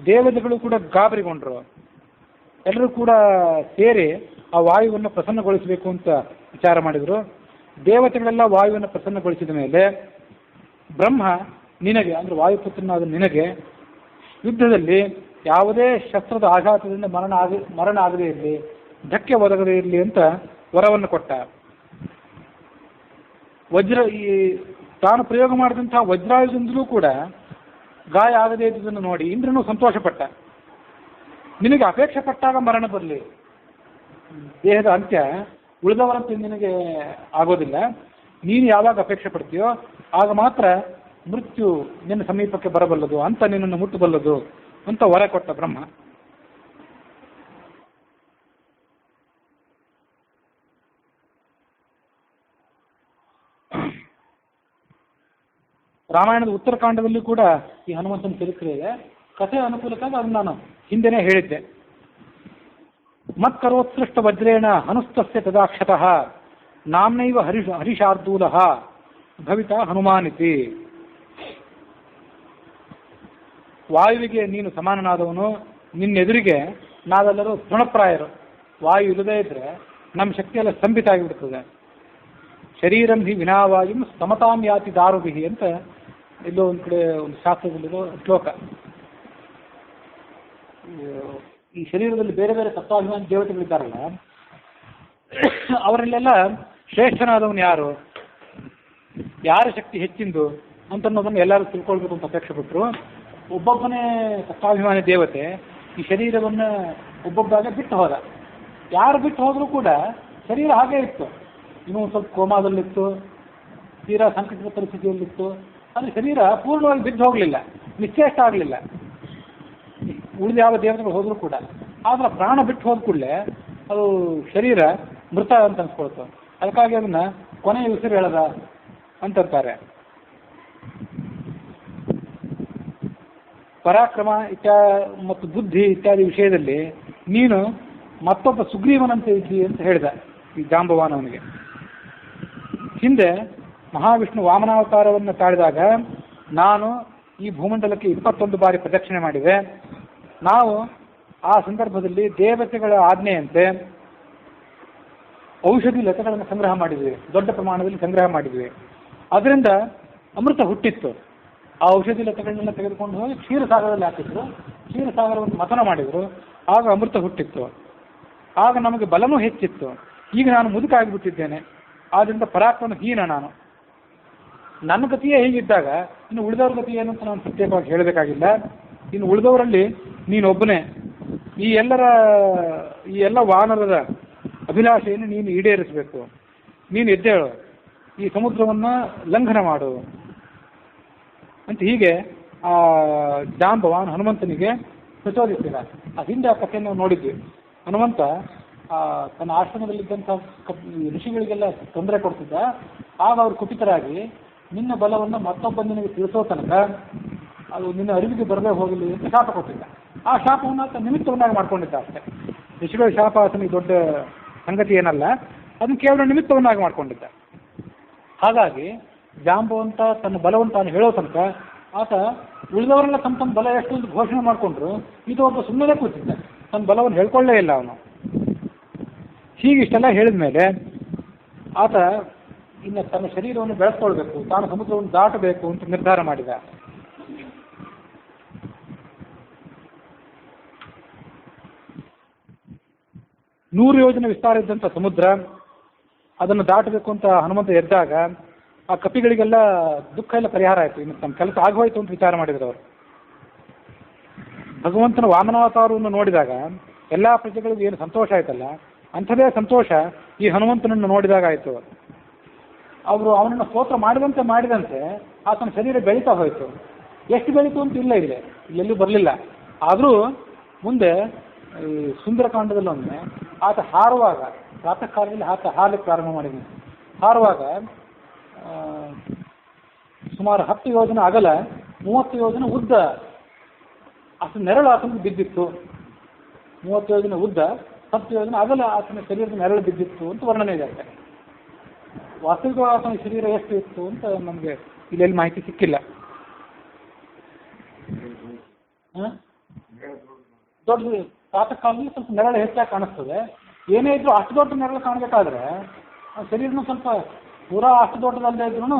ದೇವತೆಗಳು ಕೂಡ ಗಾಬರಿಗೊಂಡ್ರು. ಎಲ್ಲರೂ ಕೂಡ ಸೇರಿ ಆ ವಾಯುವನ್ನು ಪ್ರಸನ್ನಗೊಳಿಸಬೇಕು ಅಂತ ವಿಚಾರ ಮಾಡಿದರು. ದೇವತೆಗಳೆಲ್ಲ ವಾಯುವನ್ನು ಪ್ರಸನ್ನಗೊಳಿಸಿದ ಮೇಲೆ ಬ್ರಹ್ಮ ನಿನಗೆ, ಅಂದರೆ ವಾಯುಪುತ್ರನಾದ ನಿನಗೆ, ಯುದ್ಧದಲ್ಲಿ ಯಾವುದೇ ಶಸ್ತ್ರದ ಆಘಾತದಿಂದ ಮರಣ ಆಗದೇ ಇರಲಿ, ಧಕ್ಕೆ ಒದಗದೇ ಇರಲಿ ಅಂತ ವರವನ್ನು ಕೊಟ್ಟ. ತಾನು ಪ್ರಯೋಗ ಮಾಡಿದಂತಹ ವಜ್ರಾಯುಧದಿಂದಲೂ ಕೂಡ ಗಾಯ ಆಗದೇ ಇದ್ದುದನ್ನು ನೋಡಿ ಇಂದ್ರನು ಸಂತೋಷಪಟ್ಟ. ನಿನಗೆ ಅಪೇಕ್ಷೆ ಪಟ್ಟಾಗ ಮರಣ ಬರಲಿ, ದೇಹದ ಅಂತ್ಯ ಉಳಿದವರಂತೆ ನಿನಗೆ ಆಗೋದಿಲ್ಲ. ನೀನು ಯಾವಾಗ ಅಪೇಕ್ಷೆ ಪಡ್ತೀಯೋ ಆಗ ಮಾತ್ರ ಮೃತ್ಯು ನಿನ್ನ ಸಮೀಪಕ್ಕೆ ಬರಬಲ್ಲದು, ಅಂತ ನಿನ್ನನ್ನು ಮುಟ್ಟಬಲ್ಲದು ಅಂತ ವರ ಕೊಟ್ಟ ಬ್ರಹ್ಮ. ರಾಮಾಯಣದ ಉತ್ತರಕಾಂಡದಲ್ಲಿ ಕೂಡ ಈ ಹನುಮಂತನ ಚರಿತ್ರೆ ಇದೆ. ಕಥೆ ಅನುಕೂಲಕ್ಕಾಗಿ ಅದನ್ನು ನಾನು ಹಿಂದೆನೇ ಹೇಳಿದ್ದೆ. ಮತ್ಕರೋತ್ಸೃಷ್ಟ ವಜ್ರೇಣ ಹನುಸ್ತಸ್ಯ ತದಾಕ್ಷತಃ ನಾಮ್ನೈವ ಹರಿಶಾರ್ದೂಲಃ ಭವಿತಾ ಹನುಮಾನಿತಿ. ವಾಯುವಿಗೆ ನೀನು ಸಮಾನನಾದವನು, ನಿನ್ನೆದುರಿಗೆ ನಾವೆಲ್ಲರೂ ತೃಣಪ್ರಾಯರು. ವಾಯು ಇಲ್ಲದೇ ಇದ್ರೆ ನಮ್ಮ ಶಕ್ತಿಯೆಲ್ಲ ಸ್ತಂಭಿತ ಆಗಿಬಿಡ್ತದೆ. ಶರೀರಂ ಹಿ ವಿನಾವಾಯುಂ ಸಮತಾಂ ಯಾತಿ ದಾರುಭಿಹಿ ಅಂತ ಇಲ್ಲೋ ಒಂದು ಕಡೆ ಒಂದು ಶಾಸ್ತ್ರದಲ್ಲಿರೋ ಶ್ಲೋಕ. ಈ ಶರೀರದಲ್ಲಿ ಬೇರೆ ಬೇರೆ ಸತ್ವಾಭಿಮಾನಿ ದೇವತೆಗಳಿದ್ದಾರಲ್ಲ, ಅವರಲ್ಲೆಲ್ಲ ಶ್ರೇಷ್ಠನಾದವನು ಯಾರು, ಯಾರ ಶಕ್ತಿ ಹೆಚ್ಚಿಂದು ಅಂತನ್ನೋದನ್ನು ಎಲ್ಲರೂ ತಿಳ್ಕೊಳ್ಬೇಕು ಅಂತ ಅಪೇಕ್ಷೆ ಪಟ್ಟರು. ಒಬ್ಬೊಬ್ಬನೇ ಸತ್ವಾಭಿಮಾನಿ ದೇವತೆ ಈ ಶರೀರವನ್ನು ಒಬ್ಬೊಬ್ಬಾಗ ಬಿಟ್ಟು ಹೋದ. ಯಾರು ಬಿಟ್ಟು ಹೋದರೂ ಕೂಡ ಶರೀರ ಹಾಗೇ ಇತ್ತು. ಇನ್ನೂ ಸ್ವಲ್ಪ ಕೋಮಾದಲ್ಲಿತ್ತು, ತೀರಾ ಸಂಕಟದ ಪರಿಸ್ಥಿತಿಯಲ್ಲಿತ್ತು. ಅದು ಶರೀರ ಪೂರ್ಣವಾಗಿ ಬಿದ್ದು ಹೋಗಲಿಲ್ಲ, ನಿಶ್ಚೇಷ್ಟ ಆಗಲಿಲ್ಲ. ಉಳಿದ ಯಾವ ದೇವತೆಗಳು ಹೋದರೂ ಕೂಡ. ಆದರೆ ಪ್ರಾಣ ಬಿಟ್ಟು ಹೋದ ಕೂಡಲೇ ಅದು ಶರೀರ ಮೃತ ಅಂತ ಅನ್ಸ್ಕೊಳ್ತು. ಅದಕ್ಕಾಗಿ ಅದನ್ನ ಕೊನೆಯ ಉಸಿರು ಹೇಳದ ಅಂತಾರೆ. ಪರಾಕ್ರಮ ಮತ್ತು ಬುದ್ಧಿ ಇತ್ಯಾದಿ ವಿಷಯದಲ್ಲಿ ನೀನು ಮತ್ತೊಬ್ಬ ಸುಗ್ರೀವನಂತೆ ಇದ್ದಿ ಅಂತ ಹೇಳಿದ ಈ ಜಾಂಬವಾನವನಿಗೆ. ಹಿಂದೆ ಮಹಾವಿಷ್ಣು ವಾಮನಾವತಾರವನ್ನು ತಾಳಿದಾಗ ನಾನು ಈ ಭೂಮಂಡಲಕ್ಕೆ 21 ಬಾರಿ ಪ್ರದಕ್ಷಿಣೆ ಮಾಡಿದೆ. ನಾವು ಆ ಸಂದರ್ಭದಲ್ಲಿ ದೇವತೆಗಳ ಆಜ್ಞೆಯಂತೆ ಔಷಧಿ ಲತೆಗಳನ್ನು ಸಂಗ್ರಹ ಮಾಡಿದ್ವಿ, ದೊಡ್ಡ ಪ್ರಮಾಣದಲ್ಲಿ ಸಂಗ್ರಹ ಮಾಡಿದ್ವಿ. ಅದರಿಂದ ಅಮೃತ ಹುಟ್ಟಿತ್ತು. ಆ ಔಷಧಿ ಲತೆಗಳನ್ನೆಲ್ಲ ತೆಗೆದುಕೊಂಡು ಹೋಗಿ ಕ್ಷೀರಸಾಗರದಲ್ಲಿ ಹಾಕಿದ್ರು. ಕ್ಷೀರಸಾಗರವನ್ನು ಮಥನ ಮಾಡಿದರು. ಆಗ ಅಮೃತ ಹುಟ್ಟಿತ್ತು. ಆಗ ನಮಗೆ ಬಲನೂ ಹೆಚ್ಚಿತ್ತು. ಈಗ ನಾನು ಮುದುಕಾಗಿಬಿಟ್ಟಿದ್ದೇನೆ. ಆದ್ದರಿಂದ ಪರಾಕ್ರಮಹೀನ ನಾನು. ನನ್ನ ಗತಿಯೇ ಹೀಗಿದ್ದಾಗ ಇನ್ನು ಉಳಿದವ್ರ ಗತಿ ಏನು ಅಂತ ನಾನು ಪ್ರತ್ಯೇಕವಾಗಿ ಹೇಳಬೇಕಾಗಿಲ್ಲ. ಇನ್ನು ಉಳಿದವರಲ್ಲಿ ನೀನೊಬ್ಬನೇ. ಈ ಎಲ್ಲ ವಾನರದ ಅಭಿಲಾಷೆಯನ್ನು ನೀನು ಈಡೇರಿಸಬೇಕು. ನೀನು ಎದ್ದೇಳು, ಈ ಸಮುದ್ರವನ್ನು ಲಂಘನ ಮಾಡು ಅಂತ ಹೀಗೆ ಆ ಜಾಂಬವಾನ್ ಹನುಮಂತನಿಗೆ ಪ್ರಚೋದಿಸಿದ. ಆ ಹಿಂದೆ ಆ ಕಥೆಯನ್ನು ನೋಡಿದ್ವಿ. ಹನುಮಂತ ತನ್ನ ಆಶ್ರಮದಲ್ಲಿದ್ದಂಥ ಋಷಿಗಳಿಗೆಲ್ಲ ತೊಂದರೆ ಕೊಡ್ತಿದ್ದ. ಆಗ ಅವರು ಕುಪಿತರಾಗಿ ನಿನ್ನ ಬಲವನ್ನು ಮತ್ತೊಬ್ಬ ನಿನಗೆ ತಿಳಿಸೋ ತನಕ ಅದು ನಿನ್ನ ಅರಿವಿಗೆ ಬರದೇ ಹೋಗಲಿ ಅಂತ ಶಾಪ ಕೊಟ್ಟಿದ್ದ. ಆ ಶಾಪವನ್ನು ಆತ ನಿಮಿತ್ತವನ್ನಾಗಿ ಮಾಡ್ಕೊಂಡಿದ್ದ ಅಷ್ಟೇ. ಋಷಿಗಳ ಶಾಪ ಆತನಿಗೆ ದೊಡ್ಡ ಸಂಗತಿ ಏನಲ್ಲ, ಅದನ್ನು ಕೇವಲ ನಿಮಿತ್ತವನ್ನಾಗಿ ಮಾಡ್ಕೊಂಡಿದ್ದ. ಹಾಗಾಗಿ ಜಾಂಬವಂತ ತನ್ನ ಬಲವನ್ನು ತಾನು ಹೇಳೋ ತನಕ ಆತ ಉಳಿದವರೆಲ್ಲ ತಮ್ಮ ಬಲ ಎಷ್ಟು ಅಂತ ಘೋಷಣೆ ಮಾಡಿಕೊಂಡ್ರು, ಇದು ಒಬ್ಬ ಸುಮ್ಮನೆ ಕೂತಿದ್ದ, ತನ್ನ ಬಲವನ್ನು ಹೇಳ್ಕೊಳ್ಳೇ ಇಲ್ಲ ಅವನು. ಹೀಗಿಷ್ಟೆಲ್ಲ ಹೇಳಿದ ಮೇಲೆ ಆತ ಇನ್ನು ತನ್ನ ಶರೀರವನ್ನು ಬೆಳೆಸ್ಕೊಳ್ಬೇಕು, ತಾನು ಸಮುದ್ರವನ್ನು ದಾಟಬೇಕು ಅಂತ ನಿರ್ಧಾರ ಮಾಡಿದ. ನೂರು ಯೋಜನೆ ವಿಸ್ತಾರ ಇದ್ದಂಥ ಸಮುದ್ರ, ಅದನ್ನು ದಾಟಬೇಕು ಅಂತ ಹನುಮಂತ ಎದ್ದಾಗ ಆ ಕಪಿಗಳಿಗೆಲ್ಲ ದುಃಖ ಎಲ್ಲ ಪರಿಹಾರ ಆಯಿತು. ಇನ್ನು ತಮ್ಮ ಕೆಲಸ ಆಗೋಯ್ತು ಅಂತ ವಿಚಾರ ಮಾಡಿದ್ರು ಅವರು. ಭಗವಂತನ ವಾಮನಾವತಾರವನ್ನು ನೋಡಿದಾಗ ಎಲ್ಲ ಪ್ರಜೆಗಳಿಗೂ ಏನು ಸಂತೋಷ ಆಯ್ತಲ್ಲ, ಅಂಥದೇ ಸಂತೋಷ ಈ ಹನುಮಂತನನ್ನು ನೋಡಿದಾಗ ಆಯಿತು. ಅವರು ಅವನನ್ನು ಸ್ತೋತ್ರ ಮಾಡಿದಂತೆ ಆತನ ಶರೀರ ಬೆಳೀತಾ ಹೋಯಿತು. ಎಷ್ಟು ಬೆಳೀತು ಅಂತ ಇಲ್ಲೆಲ್ಲೂ ಬರಲಿಲ್ಲ. ಆದರೂ ಮುಂದೆ ಈ ಸುಂದರಕಾಂಡದಲ್ಲೊಮ್ಮೆ ಆತ ಹಾರುವಾಗ, ಪ್ರಾತಃ ಕಾಲದಲ್ಲಿ ಆತ ಹಾರಲಿಕ್ಕೆ ಪ್ರಾರಂಭ ಮಾಡಿದ್ನು. ಹಾರುವಾಗ ಸುಮಾರು 10 ಯೋಜನೆ ಅಗಲ, 30 ಯೋಜನೆ ಉದ್ದ ಅಷ್ಟು ನೆರಳು ಆತನಿಗೆ ಬಿದ್ದಿತ್ತು. 30 ಯೋಜನೆ ಉದ್ದ, 10 ಯೋಜನೆ ಅಗಲ ಆತನ ಶರೀರದ ನೆರಳು ಬಿದ್ದಿತ್ತು ಅಂತ ವರ್ಣನೆ ಇದೆ. ವಾಸ್ತವಿಕವಾಗಿ ಆತನ ಶರೀರ ಎಷ್ಟು ಇತ್ತು ಅಂತ ನಮಗೆ ಇಲ್ಲೆಲ್ಲಿ ಮಾಹಿತಿ ಸಿಕ್ಕಿಲ್ಲ. ದೊಡ್ಡ ಪ್ರಾತಃ ಕಾಲದಲ್ಲಿ ಸ್ವಲ್ಪ ನೆರಳು ಹೆಚ್ಚಾಗಿ ಕಾಣಿಸ್ತದೆ. ಏನೇ ಇದ್ರು ಅಷ್ಟು ದೊಡ್ಡ ನೆರಳು ಕಾಣಬೇಕಾದ್ರೆ ಆ ಶರೀರನೂ ಸ್ವಲ್ಪ ಪೂರಾ ಅಷ್ಟು ದೊಡ್ಡದಲ್ಲದೆ ಇದ್ರೂ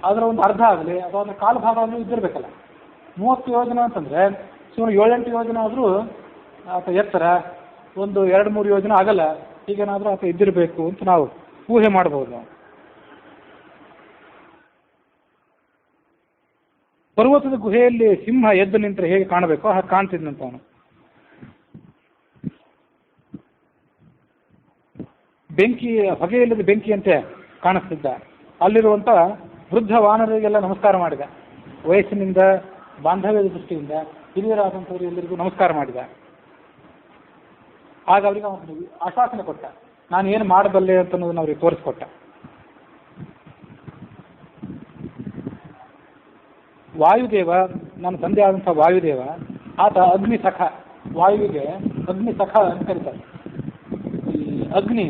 ಅದರ ಒಂದು ಅರ್ಧ ಆಗಲಿ ಅಥವಾ ಅದರ ಕಾಲು ಭಾಗ ಆಗಲಿ ಇದ್ದಿರಬೇಕಲ್ಲ. 30 ಯೋಜನೆ ಅಂತಂದರೆ ಸುಮಾರು 7-8 ಯೋಜನೆ ಆದರೂ ಆತ ಎತ್ತರ, ಒಂದು 2-3 ಯೋಜನೆ ಆಗಲ್ಲ, ಹೀಗೇನಾದರೂ ಆತ ಇದ್ದಿರಬೇಕು ಅಂತ ನಾವು ಊಹೆ ಮಾಡ್ಬೋದು. ಪರ್ವತದ ಗುಹೆಯಲ್ಲಿ ಸಿಂಹ ಎದ್ದು ನಿಂತರೆ ಹೇಗೆ ಕಾಣಬೇಕು ಹಾಗೆ ಕಾಣ್ತಿದ್ನಂತ ಅವನು. ಬೆಂಕಿ, ಹೊಗೆಯಿಲ್ಲದ ಬೆಂಕಿಯಂತೆ ಕಾಣಿಸ್ತಿದ್ದ. ಅಲ್ಲಿರುವಂಥ ವೃದ್ಧ ವಾನರರಿಗೆಲ್ಲ ನಮಸ್ಕಾರ ಮಾಡಿದ. ವಯಸ್ಸಿನಿಂದ, ಬಾಂಧವ್ಯದ ದೃಷ್ಟಿಯಿಂದ ಹಿರಿಯರಾದಂಥವ್ರು ಎಲ್ಲರಿಗೂ ನಮಸ್ಕಾರ ಮಾಡಿದ. ಆಗ ಅವರಿಗೆ ಆಶ್ವಾಸನೆ ಕೊಟ್ಟ, ನಾನು ಏನು ಮಾಡಬಲ್ಲೆ ಅಂತ ಅನ್ನೋದನ್ನು ಅವರಿಗೆ ತೋರಿಸ್ಕೊಟ್ಟ. ವಾಯುದೇವ, ನನ್ನ ತಂದೆ ಆದಂಥ ವಾಯುದೇವ, ಆತ ಅಗ್ನಿ ಸಖ. ವಾಯುವಿಗೆ ಅಗ್ನಿ ಸಖ ಅಂತ ಕರೀತಾರೆ. ಈ ಅಗ್ನಿ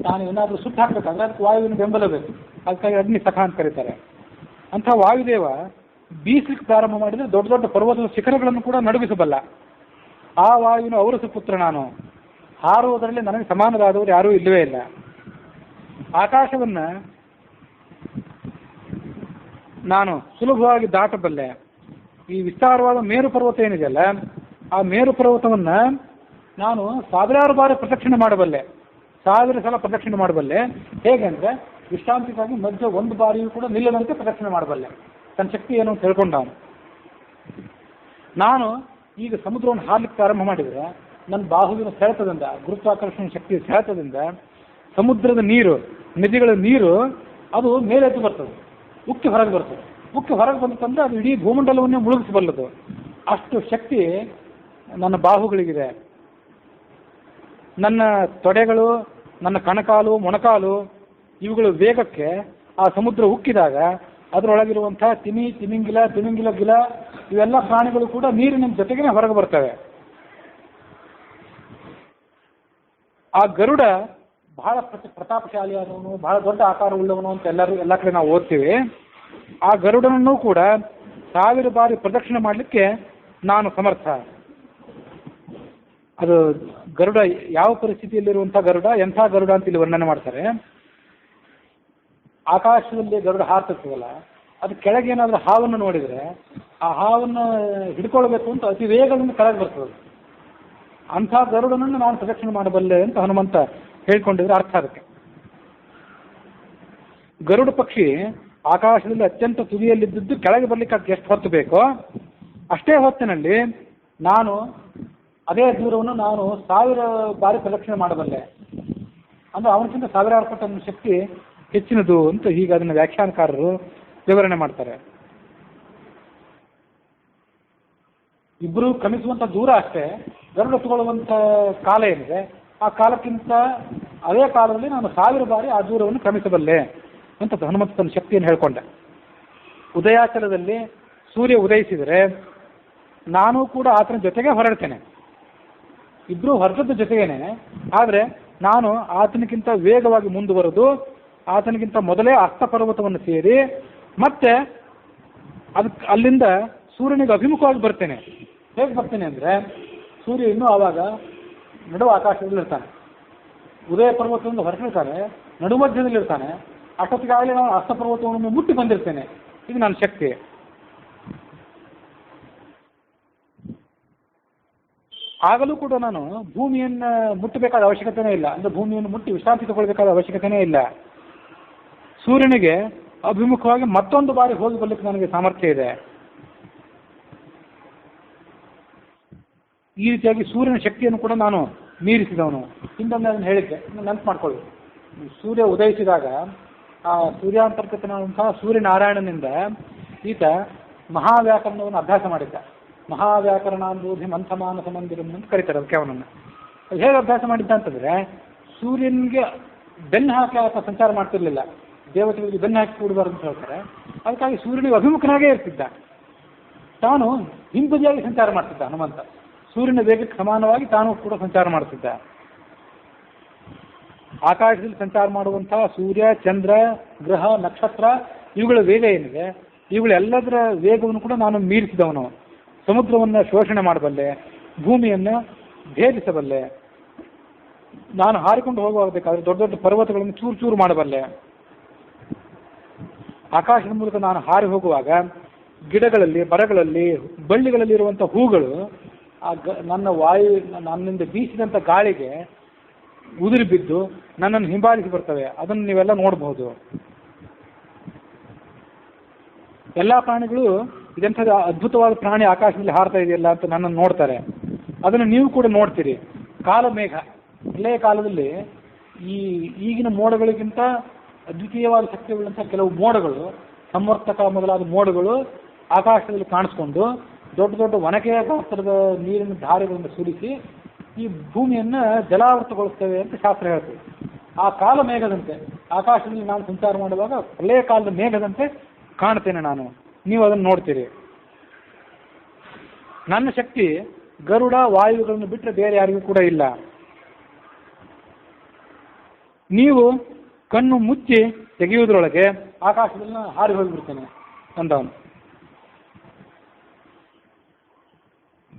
ತಾನು ಏನಾದರೂ ಸುಟ್ಟು ಹಾಕಬೇಕಾದ್ರೆ ಅದಕ್ಕೆ ವಾಯುವಿನ ಬೆಂಬಲ ಬೇಕು, ಅದಕ್ಕಾಗಿ ಅಗ್ನಿ ಸಖ ಅಂತ ಕರೀತಾರೆ. ಅಂಥ ವಾಯುದೇವ ಬೀಸಲಿಕ್ಕೆ ಪ್ರಾರಂಭ ಮಾಡಿದರೆ ದೊಡ್ಡ ದೊಡ್ಡ ಪರ್ವತದ ಶಿಖರಗಳನ್ನು ಕೂಡ ನಡುಗಿಸಬಲ್ಲ. ಆ ವಾಯುವಿನ ಔರಸ ಪುತ್ರ ನಾನು. ಹಾರುವುದರಲ್ಲಿ ನನಗೆ ಸಮಾನರಾದವರು ಯಾರೂ ಇಲ್ಲವೇ ಇಲ್ಲ. ಆಕಾಶವನ್ನು ನಾನು ಸುಲಭವಾಗಿ ದಾಟಬಲ್ಲೆ. ಈ ವಿಸ್ತಾರವಾದ ಮೇರು ಪರ್ವತ ಏನಿದೆಯಲ್ಲ, ಆ ಮೇರು ಪರ್ವತವನ್ನು ನಾನು 1000 ಬಾರಿ ಪ್ರದಕ್ಷಿಣೆ ಮಾಡಬಲ್ಲೆ, 1000 ಸಲ ಪ್ರದಕ್ಷಿಣೆ ಮಾಡಬಲ್ಲೆ. ಹೇಗೆಂದರೆ ವಿಶ್ರಾಂತಿಗಾಗಿ ಮಧ್ಯ ಒಂದು ಬಾರಿಯೂ ಕೂಡ ನಿಲ್ಲದಂತೆ ಪ್ರದಕ್ಷಿಣೆ ಮಾಡಬಲ್ಲೆ. ತನ್ನ ಶಕ್ತಿ ಏನು ಅಂತ ಹೇಳ್ಕೊಂಡವನು. ನಾನು ಈಗ ಸಮುದ್ರವನ್ನು ಹಾರಲಿಕ್ಕೆ ಪ್ರಾರಂಭ ಮಾಡಿದರೆ ನನ್ನ ಬಾಹುವಿನ ಸೆಳೆತದಿಂದ, ಗುರುತ್ವಾಕರ್ಷಣ ಶಕ್ತಿಯ ಸೆಳೆತದಿಂದ ಸಮುದ್ರದ ನೀರು, ನದಿಗಳ ನೀರು ಅದು ಮೇಲೆದ್ದು ಬರ್ತದೆ, ಉಕ್ಕಿ ಹೊರಗೆ ಬರ್ತದೆ. ಉಕ್ಕಿ ಹೊರಗೆ ಬಂತಂದರೆ ಅದು ಇಡೀ ಭೂಮಂಡಲವನ್ನೇ ಮುಳುಗಿಸಬಲ್ಲದು. ಅಷ್ಟು ಶಕ್ತಿ ನನ್ನ ಬಾಹುಗಳಿಗಿದೆ. ನನ್ನ ತೊಡೆಗಳು, ನನ್ನ ಕಣಕಾಲು, ಮೊಣಕಾಲು ಇವುಗಳ ವೇಗಕ್ಕೆ ಆ ಸಮುದ್ರ ಉಕ್ಕಿದಾಗ ಅದರೊಳಗಿರುವಂಥ ತಿಮಿಂಗಿಲ ಗಿಲ ಇವೆಲ್ಲ ಪ್ರಾಣಿಗಳು ಕೂಡ ನೀರಿನ ಜೊತೆಗೇ ಹೊರಗೆ ಬರ್ತವೆ. ಆ ಗರುಡ ಬಹಳ ಪ್ರತಾಪಶಾಲಿಯಾದವನು, ಬಹಳ ದೊಡ್ಡ ಆಕಾರವುಳ್ಳವನು ಅಂತ ಎಲ್ಲ ಕಡೆ ನಾವು ಓದ್ತೀವಿ. ಆ ಗರುಡನನ್ನು ಕೂಡ 1000 ಬಾರಿ ಪ್ರದಕ್ಷಿಣೆ ಮಾಡಲಿಕ್ಕೆ ನಾನು ಸಮರ್ಥ. ಅದು ಗರುಡ ಯಾವ ಪರಿಸ್ಥಿತಿಯಲ್ಲಿರುವಂಥ ಗರುಡ, ಎಂಥ ಗರುಡ ಅಂತ ಇಲ್ಲಿ ವರ್ಣನೆ ಮಾಡ್ತಾರೆ. ಆಕಾಶದಲ್ಲಿ ಗರುಡ ಹಾರ್ತಿರ್ತವಲ್ಲ, ಅದು ಕೆಳಗೆ ಏನಾದರೂ ಹಾವನ್ನು ನೋಡಿದರೆ ಆ ಹಾವನ್ನು ಹಿಡ್ಕೊಳ್ಬೇಕು ಅಂತ ಅತಿ ವೇಗದಿಂದ ಕೆಳಗೆ ಬರ್ತದೆ. ಅಂಥ ಗರುಡನನ್ನು ನಾನು ಪ್ರದಕ್ಷಿಣೆ ಮಾಡಬಲ್ಲೆ ಅಂತ ಹನುಮಂತ ಹೇಳ್ಕೊಂಡಿದ್ರೆ ಅರ್ಥ ಅದಕ್ಕೆ. ಗರುಡ ಪಕ್ಷಿ ಆಕಾಶದಲ್ಲಿ ಅತ್ಯಂತ ತುದಿಯಲ್ಲಿದ್ದು ಕೆಳಗೆ ಬರ್ಲಿಕ್ಕೆ ಅದಕ್ಕೆ ಎಷ್ಟು ಹೊತ್ತು ಬೇಕೋ ಅಷ್ಟೇ ಹೊತ್ತಿನಲ್ಲಿ ನಾನು ಅದೇ ದೂರವನ್ನು ನಾನು 1000 ಬಾರಿ ಪ್ರದಕ್ಷಿಣೆ ಮಾಡಬಲ್ಲೆ. ಅಂದರೆ ಅವನಿಗಿಂತ 1000 ಪಟ್ಟು ನನ್ನ ಶಕ್ತಿ ಹೆಚ್ಚಿನದು ಅಂತ ಹೀಗೆ ಅದನ್ನು ವ್ಯಾಖ್ಯಾನಕಾರರು ವಿವರಣೆ ಮಾಡ್ತಾರೆ. ಇಬ್ಬರು ಕ್ರಮಿಸುವಂಥ ದೂರ ಅಷ್ಟೇ, ಗರುಡ ತಗೊಳ್ಳುವಂಥ ಕಾಲ ಏನಿದೆ ಆ ಕಾಲಕ್ಕಿಂತ ಅದೇ ಕಾಲದಲ್ಲಿ ನಾನು 1000 ಬಾರಿ ಆ ದೂರವನ್ನು ಕ್ರಮಿಸಬಲ್ಲೆ ಅಂತ ಹನುಮಂತ ತನ್ನ ಶಕ್ತಿಯನ್ನು ಹೇಳ್ಕೊಂಡೆ. ಉದಯಾಚಲದಲ್ಲಿ ಸೂರ್ಯ ಉದಯಿಸಿದರೆ ನಾನು ಕೂಡ ಆತನ ಜೊತೆಗೆ ಹೊರಡ್ತೇನೆ. ಇಬ್ಬರು ಹೊರಟದ ಜೊತೆಗೇನೆ, ಆದರೆ ನಾನು ಆತನಿಗಿಂತ ವೇಗವಾಗಿ ಮುಂದುವರೆದು ಆತನಿಗಿಂತ ಮೊದಲೇ ಅಸ್ತಪರ್ವತವನ್ನು ಸೇರಿ ಮತ್ತೆ ಅಲ್ಲಿಂದ ಸೂರ್ಯನಿಗೆ ಅಭಿಮುಖವಾಗಿ ಬರ್ತೇನೆ. ಹೇಗೆ ಬರ್ತೇನೆ ಅಂದರೆ, ಸೂರ್ಯ ಇನ್ನೂ ಆವಾಗ ನಡುವ ಆಕಾಶದಲ್ಲಿರ್ತಾನೆ, ಉದಯ ಪರ್ವತದಿಂದ ಹೊರಟಿರ್ತಾನೆ, ನಡುಮಧ್ಯದಲ್ಲಿರ್ತಾನೆ. ಅಷ್ಟೊತ್ತಿಗಾಗಲೇ ನಾನು ಅಸ್ತಪರ್ವತವನ್ನು ಮುಟ್ಟಿ ಬಂದಿರ್ತೇನೆ. ಇದು ನನ್ನ ಶಕ್ತಿ. ಆಗಲೂ ಕೂಡ ನಾನು ಭೂಮಿಯನ್ನು ಮುಟ್ಟಬೇಕಾದ ಅವಶ್ಯಕತೆಯೇ ಇಲ್ಲ, ಅಂದರೆ ಭೂಮಿಯನ್ನು ಮುಟ್ಟಿ ವಿಶ್ರಾಂತಿ ತಗೊಳ್ಬೇಕಾದ ಅವಶ್ಯಕತೆಯೇ ಇಲ್ಲ. ಸೂರ್ಯನಿಗೆ ಅಭಿಮುಖವಾಗಿ ಮತ್ತೊಂದು ಬಾರಿ ಹೋಗಿ ಬರ್ಲಿಕ್ಕೆ ನನಗೆ ಸಾಮರ್ಥ್ಯ ಇದೆ. ಈ ರೀತಿಯಾಗಿ ಸೂರ್ಯನ ಶಕ್ತಿಯನ್ನು ಕೂಡ ನಾನು ಮೀರಿಸಿದವನು. ಹಿಂದೊಮ್ಮೆ ಅದನ್ನು ಹೇಳಿದ್ದೆ, ನೆನಪು ಮಾಡ್ಕೊಳ್ಳಿ. ಸೂರ್ಯ ಉದಯಿಸಿದಾಗ ಆ ಸೂರ್ಯಾಂತರ್ಗತನಾದಂತಹ ಸೂರ್ಯನಾರಾಯಣನಿಂದ ಈತ ಮಹಾವ್ಯಾಕರಣವನ್ನು ಅಭ್ಯಾಸ ಮಾಡಿದ್ದ. ಮಹಾವ್ಯಾಕರಣಾಂಬೂಧಿ ಮಂಥಮಾನಸ ಮಂದಿರಂ ಅಂತ ಕರೀತಾರೆ ಅದಕ್ಕೆ ಅವನನ್ನು. ಹೇಗೆ ಅಭ್ಯಾಸ ಮಾಡಿದ್ದ ಅಂತಂದರೆ, ಸೂರ್ಯನಿಗೆ ಬೆನ್ನು ಹಾಕಿ ಆತ ಸಂಚಾರ ಮಾಡ್ತಿರ್ಲಿಲ್ಲ. ದೇವತೆಗಳಿಗೆ ಬೆನ್ನು ಹಾಕಿ ಕೂಡಬಾರ್ದು ಅಂತ ಹೇಳ್ತಾರೆ. ಅದಕ್ಕಾಗಿ ಸೂರ್ಯನಿಗೆ ಅಭಿಮುಖನಾಗೇ ಇರ್ತಿದ್ದ. ತಾನು ಹಿಂಬದಿಯಾಗಿ ಸಂಚಾರ ಮಾಡ್ತಿದ್ದ ಹನುಮಂತ. ಸೂರ್ಯನ ವೇಗಕ್ಕೆ ಸಮಾನವಾಗಿ ತಾನು ಕೂಡ ಸಂಚಾರ ಮಾಡ್ತಿದ್ದ. ಆಕಾಶದಲ್ಲಿ ಸಂಚಾರ ಮಾಡುವಂತಹ ಸೂರ್ಯ, ಚಂದ್ರ, ಗ್ರಹ, ನಕ್ಷತ್ರ ಇವುಗಳ ವೇಗ ಏನಿದೆ, ಇವುಗಳೆಲ್ಲದರ ವೇಗವನ್ನು ಕೂಡ ನಾನು ಮೀರಿಸಿದವನು. ಸಮುದ್ರವನ್ನು ಶೋಷಣೆ ಮಾಡಬಲ್ಲೆ, ಭೂಮಿಯನ್ನು ಭೇದಿಸಬಲ್ಲೆ. ನಾನು ಹಾರಿಕೊಂಡು ಹೋಗಬೇಕಾದ್ರೆ ದೊಡ್ಡ ದೊಡ್ಡ ಪರ್ವತಗಳನ್ನು ಚೂರು ಚೂರು ಮಾಡಬಲ್ಲೆ. ಆಕಾಶದ ಮೂಲಕ ನಾನು ಹಾರಿ ಹೋಗುವಾಗ ಗಿಡಗಳಲ್ಲಿ, ಮರಗಳಲ್ಲಿ, ಬಳ್ಳಿಗಳಲ್ಲಿ ಇರುವಂಥ ಹೂಗಳು ನನ್ನಿಂದ ಬೀಸಿದಂಥ ಗಾಳಿಗೆ ಉದುರಿ ಬಿದ್ದು ನನ್ನನ್ನು ಹಿಂಬಾಲಿಸಿ ಬರ್ತವೆ. ಅದನ್ನು ನೀವೆಲ್ಲ ನೋಡಬಹುದು. ಎಲ್ಲ ಪ್ರಾಣಿಗಳು ಇದೆಂಥದ್ದು ಅದ್ಭುತವಾದ ಪ್ರಾಣಿ ಆಕಾಶದಲ್ಲಿ ಹಾರ್ತಾ ಇದೆಯಲ್ಲ ಅಂತ ನನ್ನನ್ನು ನೋಡ್ತಾರೆ. ಅದನ್ನು ನೀವು ಕೂಡ ನೋಡ್ತೀರಿ. ಕಾಲಮೇಘ, ಹಳೆಯ ಕಾಲದಲ್ಲಿ ಈಗಿನ ಮೋಡಗಳಿಗಿಂತ ಅದ್ವಿತೀಯವಾದ ಶಕ್ತಿಯುಳ್ಳಂಥ ಕೆಲವು ಮೋಡಗಳು, ಸಂವರ್ತಕ ಮೊದಲಾದ ಮೋಡಗಳು ಆಕಾಶದಲ್ಲಿ ಕಾಣಿಸ್ಕೊಂಡು ದೊಡ್ಡ ದೊಡ್ಡ ಒನಕೆಯ ಗಾತ್ರದ ನೀರಿನ ಧಾರೆಗಳನ್ನು ಸುರಿಸಿ ಈ ಭೂಮಿಯನ್ನು ಜಲಾವೃತಗೊಳಿಸ್ತೇವೆ ಅಂತ ಶಾಸ್ತ್ರ ಹೇಳ್ತದೆ. ಆ ಕಾಲ ಮೇಘದಂತೆ ಆಕಾಶದಲ್ಲಿ ನಾನು ಸಂಚಾರ ಮಾಡುವಾಗ ಹಳೆಯ ಕಾಲದ ಮೇಘದಂತೆ ಕಾಣ್ತೇನೆ ನಾನು. ನೀವು ಅದನ್ನು ನೋಡ್ತೀರಿ. ನನ್ನ ಶಕ್ತಿ ಗರುಡ, ವಾಯುಗಳನ್ನು ಬಿಟ್ಟರೆ ಬೇರೆ ಯಾರಿಗೂ ಕೂಡ ಇಲ್ಲ. ನೀವು ಕಣ್ಣು ಮುಚ್ಚಿ ತೆಗೆಯುವುದರೊಳಗೆ ಆಕಾಶದಲ್ಲಿ ನಾನು ಹಾರಿ ಹೋಗಿಬಿಡ್ತೇನೆ ಅಂದವನು.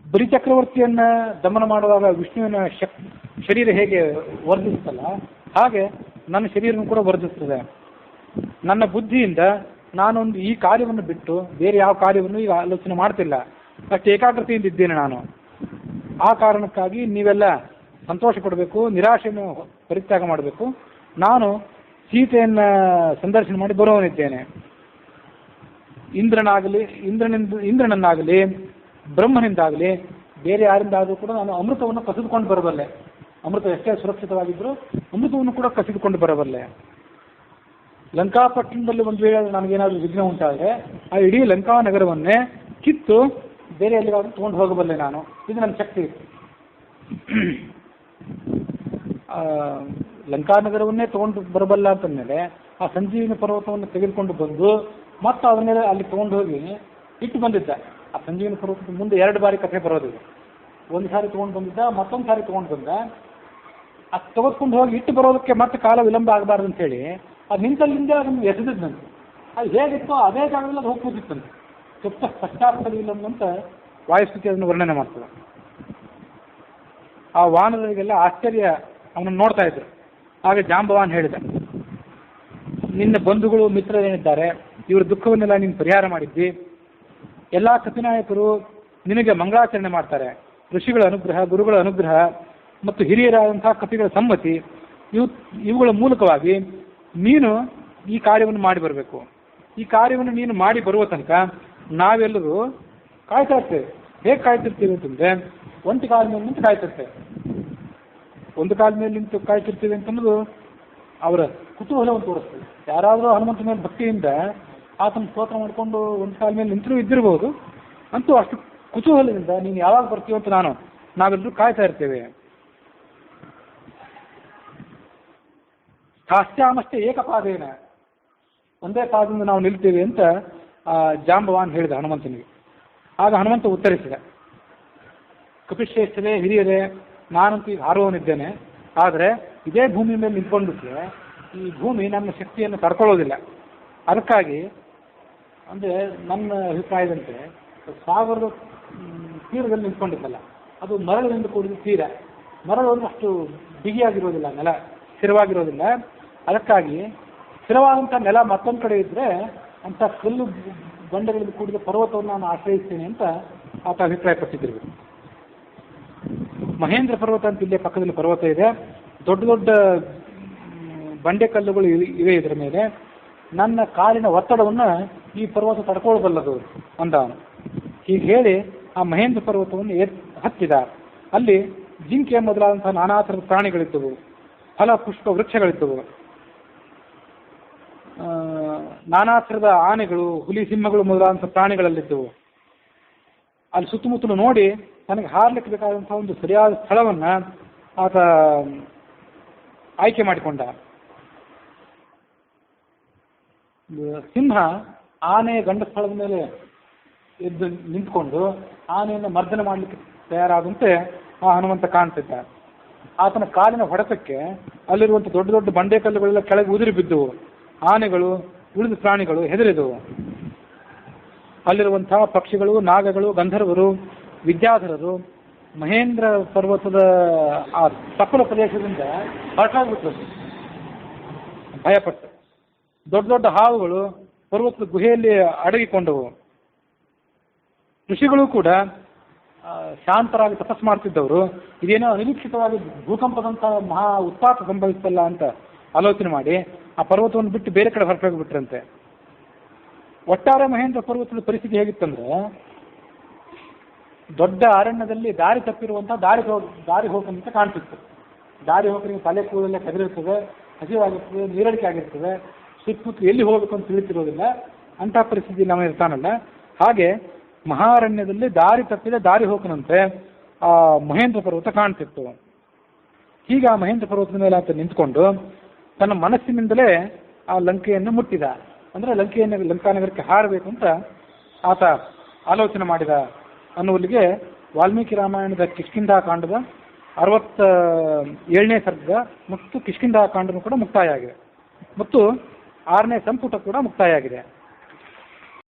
ಬಲಿಚಕ್ರವರ್ತಿಯನ್ನು ದಮನ ಮಾಡುವಾಗ ವಿಷ್ಣುವಿನ ಶರೀರ ಹೇಗೆ ವರ್ಧಿಸುತ್ತಲ್ಲ, ಹಾಗೆ ನನ್ನ ಶರೀರವನ್ನು ಕೂಡ ವರ್ಧಿಸ್ತದೆ. ನನ್ನ ಬುದ್ಧಿಯಿಂದ ನಾನೊಂದು ಈ ಕಾರ್ಯವನ್ನು ಬಿಟ್ಟು ಬೇರೆ ಯಾವ ಕಾರ್ಯವನ್ನು ಈಗ ಆಲೋಚನೆ ಮಾಡ್ತಿಲ್ಲ. ಅಷ್ಟು ಏಕಾಗ್ರತೆಯಿಂದ ಇದ್ದೇನೆ ನಾನು. ಆ ಕಾರಣಕ್ಕಾಗಿ ನೀವೆಲ್ಲ ಸಂತೋಷ ಪಡಬೇಕು, ನಿರಾಶೆಯನ್ನು ಪರಿತ್ಯಾಗ ಮಾಡಬೇಕು. ನಾನು ಸೀತೆಯನ್ನು ಸಂದರ್ಶನ ಮಾಡಿ ಬರುವವನಿದ್ದೇನೆ. ಇಂದ್ರನನ್ನಾಗಲಿ ಬ್ರಹ್ಮನಿಂದಾಗಲಿ ಬೇರೆ ಯಾರಿಂದಾದರೂ ಕೂಡ ನಾನು ಅಮೃತವನ್ನು ಕಸಿದುಕೊಂಡು ಬರಬಲ್ಲೆ. ಅಮೃತ ಎಷ್ಟೇ ಸುರಕ್ಷಿತವಾಗಿದ್ದರೂ ಅಮೃತವನ್ನು ಕೂಡ ಕಸಿದುಕೊಂಡು ಬರಬಲ್ಲೆ. ಲಂಕಾಪಟ್ಟಣದಲ್ಲಿ ಒಂದು ವೇಳೆ ನನಗೇನಾದರೂ ವಿಘ್ನ ಉಂಟಾದರೆ ಆ ಇಡೀ ಲಂಕಾ ನಗರವನ್ನೇ ಕಿತ್ತು ಬೇರೆ ಎಲ್ಲಿಗಾದರೂ ತೊಗೊಂಡು ಹೋಗಬಲ್ಲೆ ನಾನು. ಇದು ನನ್ನ ಶಕ್ತಿ. ಲಂಕಾನಗರವನ್ನೇ ತೊಗೊಂಡು ಬರಬಲ್ಲ ಅಂತಂದಮೇಲೆ ಆ ಸಂಜೀವಿನಿ ಪರ್ವತವನ್ನು ತೆಗೆದುಕೊಂಡು ಬಂದು ಮತ್ತು ಅದನ್ನೆಲ್ಲ ಅಲ್ಲಿ ತೊಗೊಂಡು ಹೋಗಿ ಇಟ್ಟು ಬಂದಿದ್ದ. ಆ ಸಂಜೀವಿನಿ ಪರ್ವತದ ಮುಂದೆ 2 ಬಾರಿ ಕಥೆ ಬರೋದಿದೆ. ಒಂದು ಸಾರಿ ತೊಗೊಂಡು ಬಂದಿದ್ದ, ಮತ್ತೊಂದು ಸಾರಿ ತೊಗೊಂಡು ಬಂದ. ಅದು ತೆಗೆದುಕೊಂಡು ಹೋಗಿ ಇಟ್ಟು ಬರೋದಕ್ಕೆ ಮತ್ತೆ ಕಾಲ ವಿಳಂಬ ಆಗಬಾರ್ದು ಅಂತೇಳಿ ಅದು ನಿಂತಲ್ಲಿಂದ ಅದನ್ನು ಎಸೆದಿದ್ದಂತೆ. ಅದು ಹೇಗಿತ್ತೋ ಅದೇ ಜಾಗದಲ್ಲಿ ಅದು ಹೋಗ್ಬೋದಿತ್ತಂತೆ. ಸ್ವಲ್ಪ ಪಶ್ಚಾತ್ತಲಿಲ್ಲ ಅಂತ ವಾಯುಸ್ಥಿತಿ ಅದನ್ನು ವರ್ಣನೆ ಮಾಡ್ತದೆ. ಆ ವಾನರಿಗೆಲ್ಲ ಆಶ್ಚರ್ಯ ಅವನನ್ನು ನೋಡ್ತಾ ಇದ್ರು. ಆಗ ಜಾಂಬವಾನ್ ಹೇಳಿದ, ನಿನ್ನ ಬಂಧುಗಳು ಮಿತ್ರರೇನಿದ್ದಾರೆ ಇವರು ದುಃಖವನ್ನೆಲ್ಲ ನೀನು ಪರಿಹಾರ ಮಾಡಿದ್ದಿ. ಎಲ್ಲ ಕಪಿನಾಯಕರು ನಿನಗೆ ಮಂಗಳಾಚರಣೆ ಮಾಡ್ತಾರೆ. ಋಷಿಗಳ ಅನುಗ್ರಹ, ಗುರುಗಳ ಅನುಗ್ರಹ ಮತ್ತು ಹಿರಿಯರಾದಂತಹ ಕಪಿಗಳ ಸಮ್ಮತಿ ಇವುಗಳ ಮೂಲಕವಾಗಿ ನೀನು ಈ ಕಾರ್ಯವನ್ನು ಮಾಡಿ ಬರಬೇಕು. ಈ ಕಾರ್ಯವನ್ನು ನೀನು ಮಾಡಿ ಬರುವ ತನಕ ನಾವೆಲ್ಲರೂ ಕಾಯ್ತಾ ಇರ್ತೇವೆ. ಹೇಗೆ ಕಾಯ್ತಿರ್ತೀವಿ ಅಂತಂದರೆ, ಒಂದು ಕಾಲ ಮೇಲೆ ನಿಂತು ಕಾಯ್ತಿರ್ತೇವೆ. ಒಂದು ಕಾಲ ಮೇಲೆ ನಿಂತು ಕಾಯ್ತಿರ್ತೀವಿ ಅಂತನ್ನೋದು ಅವರ ಕುತೂಹಲವನ್ನು ತೋರಿಸ್ತದೆ. ಯಾರಾದರೂ ಹನುಮಂತ ಮೇಲೆ ಭಕ್ತಿಯಿಂದ ಆತನ ಸ್ತೋತ್ರ ಮಾಡಿಕೊಂಡು ಒಂದು ಕಾಲ ಮೇಲೆ ನಿಂತರೂ ಇದ್ದಿರ್ಬೋದು. ಅಂತೂ ಅಷ್ಟು ಕುತೂಹಲದಿಂದ ನೀನು ಯಾವಾಗ ಬರ್ತೀವಿ ಅಂತ ನಾವೆಲ್ಲರೂ ಕಾಯ್ತಾ ಇರ್ತೇವೆ. ಕಾಶ್ಯಾಮಷ್ಟೇ ಏಕಪಾದೇನ, ಒಂದೇ ಪಾದದಿಂದ ನಾವು ನಿಲ್ತೇವೆ ಅಂತ ಜಾಂಬವಾನ್ ಹೇಳಿದ ಹನುಮಂತನಿಗೆ. ಆಗ ಹನುಮಂತ ಉತ್ತರಿಸಿದ, ಕಪಿಶ್ರೇಷ್ಠರೇ, ಹಿರಿಯರೇ, ನಾನಂತೂ ಈಗ ಹಾರುವವನಿದ್ದೇನೆ. ಆದರೆ ಇದೇ ಭೂಮಿ ಮೇಲೆ ನಿಂತ್ಕೊಂಡ್ಬಿಟ್ರೆ ಈ ಭೂಮಿ ನನ್ನ ಶಕ್ತಿಯನ್ನು ತಡ್ಕೊಳ್ಳೋದಿಲ್ಲ. ಅದಕ್ಕಾಗಿ ಅಂದರೆ ನನ್ನ ಅಭಿಪ್ರಾಯದಂತೆ ಸಾಗರದ ತೀರದಲ್ಲಿ ನಿಂತ್ಕೊಂಡಿದ್ದಲ್ಲ, ಅದು ಮರಳಿನಿಂದ ಕೂಡಿದ ತೀರ. ಮರಳು ಒಂದು ಅಷ್ಟು ಬಿಗಿಯಾಗಿರೋದಿಲ್ಲ, ನೆಲ ಸ್ಥಿರವಾಗಿರೋದಿಲ್ಲ. ಅದಕ್ಕಾಗಿ ಸ್ಥಿರವಾದಂಥ ನೆಲ ಮತ್ತೊಂದು ಕಡೆ ಇದ್ದರೆ ಅಂಥ ಕಲ್ಲು ಬಂಡೆಗಳಿಂದ ಕೂಡಿದ ಪರ್ವತವನ್ನು ನಾನು ಆಶ್ರಯಿಸ್ತೇನೆ ಅಂತ ಆತ ಅಭಿಪ್ರಾಯಪಟ್ಟಿದ್ದರು. ಮಹೇಂದ್ರ ಪರ್ವತ ಅಂತ ಇಲ್ಲೇ ಪಕ್ಕದಲ್ಲಿ ಪರ್ವತ ಇದೆ. ದೊಡ್ಡ ದೊಡ್ಡ ಬಂಡೆ ಕಲ್ಲುಗಳು ಇವೆ ಇದರ ಮೇಲೆ. ನನ್ನ ಕಾಲಿನ ಒತ್ತಡವನ್ನು ಈ ಪರ್ವತ ತಡ್ಕೊಳ್ಬಲ್ಲದು ಅಂದವನು. ಹೀಗೆ ಹೇಳಿ ಆ ಮಹೇಂದ್ರ ಪರ್ವತವನ್ನು ಹತ್ತಿದ. ಅಲ್ಲಿ ಜಿಂಕೆ ಮೊದಲಾದಂತಹ ನಾನಾ ಥರದ ಪ್ರಾಣಿಗಳಿದ್ದವು, ಫಲ ಪುಷ್ಪ ವೃಕ್ಷಗಳಿದ್ದವು, ನಾನಾ ಥರದ ಆನೆಗಳು, ಹುಲಿ, ಸಿಂಹಗಳು ಮೊದಲಾದಂಥ ಪ್ರಾಣಿಗಳಲ್ಲಿದ್ದವು. ಅಲ್ಲಿ ಸುತ್ತಮುತ್ತಲು ನೋಡಿ ತನಗೆ ಹಾರಲಿಕ್ಕೆ ಬೇಕಾದಂಥ ಒಂದು ಸರಿಯಾದ ಸ್ಥಳವನ್ನು ಆತ ಆಯ್ಕೆ ಮಾಡಿಕೊಂಡ. ಸಿಂಹ ಆನೆ ಗಂಡ ಸ್ಥಳದ ಮೇಲೆ ಎದ್ದು ನಿಂತ್ಕೊಂಡು ಆನೆಯನ್ನು ಮರ್ದನ ಮಾಡಲಿಕ್ಕೆ ತಯಾರಾದಂತೆ ಆ ಹನುಮಂತ ಕಾಣ್ತಿದ್ದ. ಆತನ ಕಾಲಿನ ಹೊಡೆತಕ್ಕೆ ಅಲ್ಲಿರುವಂಥ ದೊಡ್ಡ ದೊಡ್ಡ ಬಂಡೆ ಕಲ್ಲುಗಳೆಲ್ಲ ಕೆಳಗೆ ಉದುರಿ ಬಿದ್ದವು. ಆನೆಗಳು, ಉಳಿದ ಪ್ರಾಣಿಗಳು ಹೆದರಿದವು. ಅಲ್ಲಿರುವಂತಹ ಪಕ್ಷಿಗಳು, ನಾಗಗಳು, ಗಂಧರ್ವರು, ವಿದ್ಯಾಧರರು ಮಹೇಂದ್ರ ಪರ್ವತದ ಆ ತಪ್ಪಲ ಪ್ರದೇಶದಿಂದ ಹೊರಟಾಗ್ಬಿಟ್ರು ಭಯಪಟ್ಟು. ದೊಡ್ಡ ದೊಡ್ಡ ಹಾವುಗಳು ಪರ್ವತದ ಗುಹೆಯಲ್ಲಿ ಅಡಗಿಕೊಂಡವು. ಋಷಿಗಳು ಕೂಡ ಶಾಂತರಾಗಿ ತಪಸ್ಸು ಮಾಡ್ತಿದ್ದವರು ಇದೇನೋ ಅನಿರೀಕ್ಷಿತವಾಗಿ ಭೂಕಂಪದಂಥ ಮಹಾ ಉತ್ಪಾತ ಸಂಭವಿಸ್ತಲ್ಲ ಅಂತ ಆಲೋಚನೆ ಮಾಡಿ ಆ ಪರ್ವತವನ್ನು ಬಿಟ್ಟು ಬೇರೆ ಕಡೆ ಹೊರಟೋಗ್ಬಿಟ್ರಂತೆ. ಒಟ್ಟಾರೆ ಮಹೇಂದ್ರ ಪರ್ವತದ ಪರಿಸ್ಥಿತಿ ಹೇಗಿತ್ತಂದ್ರೆ, ದೊಡ್ಡ ಅರಣ್ಯದಲ್ಲಿ ದಾರಿ ತಪ್ಪಿರುವಂಥ ದಾರಿ ಹೋಗಂತ ಕಾಣ್ತಿತ್ತು. ದಾರಿ ಹೋಗರಿಗೆ ತಲೆ ಕೂದಲೆಲ್ಲ ಕದಿರಿರ್ತದೆ, ಹಸಿವಾಗಿರ್ತದೆ, ನೀರಡಿಕೆ ಆಗಿರ್ತದೆ, ಸುತ್ತಮುತ್ತ ಎಲ್ಲಿ ಹೋಗಬೇಕು ಅಂತ ತಿಳಿತಿರೋದಿಲ್ಲ. ಅಂಥ ಪರಿಸ್ಥಿತಿ ನಾವು ಇರ್ತಾನಲ್ಲ, ಹಾಗೆ ಮಹಾರಣ್ಯದಲ್ಲಿ ದಾರಿ ತಪ್ಪಿದ ದಾರಿ ಹೋಗನಂತೆ ಆ ಮಹೇಂದ್ರ ಪರ್ವತ ಕಾಣ್ತಿತ್ತು. ಹೀಗೆ ಆ ಮಹೇಂದ್ರ ಪರ್ವತದ ಮೇಲೆ ಆತ ನಿಂತ್ಕೊಂಡು ತನ್ನ ಮನಸ್ಸಿನಿಂದಲೇ ಆ ಲಂಕೆಯನ್ನು ಮುಟ್ಟಿದ. ಅಂದರೆ ಲಂಕಾನಗರಕ್ಕೆ ಹಾರಬೇಕು ಅಂತ ಆತ ಆಲೋಚನೆ ಮಾಡಿದ ಅನ್ನುವಲ್ಲಿಗೆ ವಾಲ್ಮೀಕಿ ರಾಮಾಯಣದ ಕಿಷ್ಕಿಂಧಾಕಾಂಡದ 67ನೇ ಸರ್ಗ ಮತ್ತು ಕಿಷ್ಕಿಂಧಾಕಾಂಡನೂ ಕೂಡ ಮುಕ್ತಾಯ ಆಗಿದೆ ಮತ್ತು 6ನೇ ಸಂಪುಟ ಕೂಡ ಮುಕ್ತಾಯ ಆಗಿದೆ.